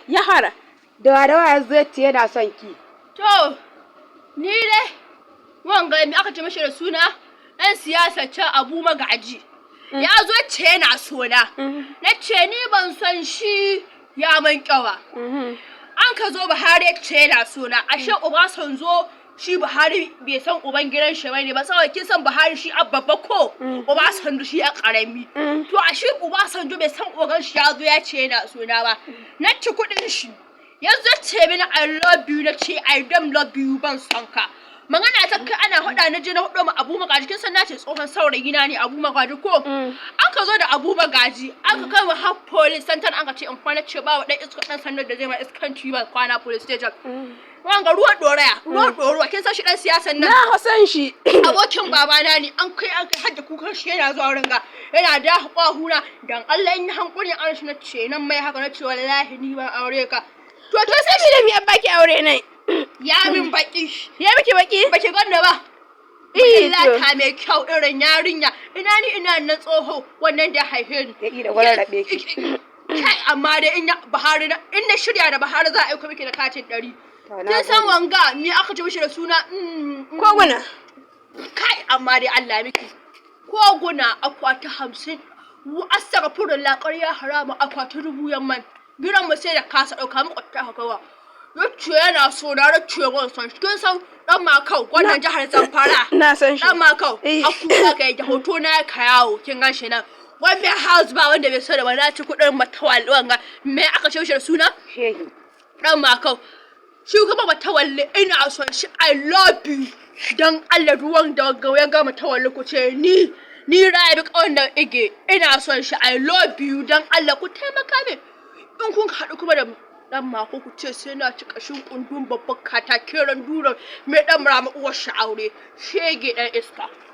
ya fara da yanzu ya ce yana son ki. To ni dai wanga me aka ce mashi da suna ɗan siyasa ce Abu Magaji. Ya zo ce yana sona. Na ce ni ban son shi ya man kyawa. An ka zo Buhari ya ce yana sona. Ashe Obasanjo shi Buhari bai san uban gidan shi bane ba saboda kin san Buhari shi babba ko Obasanjo shi ya karami. To ashe Obasanjo bai san uban shi ya zo ya ce yana sona ba. Na ci kuɗin shi. Yanzu ce mini I love you na ce I don't love you ban son ka. Magana ta kai ana hada na je na hado ma Abu Magaji kin san nace tsohon saurayi na ne Abu Magaji ko an ka zo da Abu Magaji aka kai mu har police center an ka ce in kwana ce ba wa dan iska dan sandar da zai ma iskanci ba kwana police station wanga ruwan doraya kin san shi dan siyasan nan na san shi abokin babana ne an kai hadda kukan shi yana zuwa wurin ga yana da huna dan Allah in hankuri an shi na ce nan mai haka na ce wallahi ni ban aure ka to sai me da baki aure ne ya min baki ya miki baki ganna ba illa ta mai kyau irin yarinya ina nan tsoho wannan da haife ni ya da gwarar rabe ki kai amma da in Buhari in na shirya da Buhari za a aika miki da katin 100 kin san wanga me aka ce mishi da suna koguna kai amma dai Allah miki koguna akwati 50 astaghfirullah ƙarya harama akwati 1000 yamman gidan mu sai da kasa dauka mu kwatta hakawa yace yana so da race gon kin san dan makau wannan jihar Zamfara na san shi dan makau akuka ga da hoto na ka yawo kin gan shi nan wannan house ba wanda bai so da wani ci kudin matawalli wanga me aka ce shi da suna shehi dan makau shi kuma matawalli ina son shi I love you dan Allah ruwan da ya ga matawalli ku ce ni Rabi kawai da ige ina son shi I love you dan Allah ku taimaka min in kun haɗu kuma da dan mako ku ce sai na ci kashin kundun babban katakiran duran mai dan murama uwar shi aure shege dan iska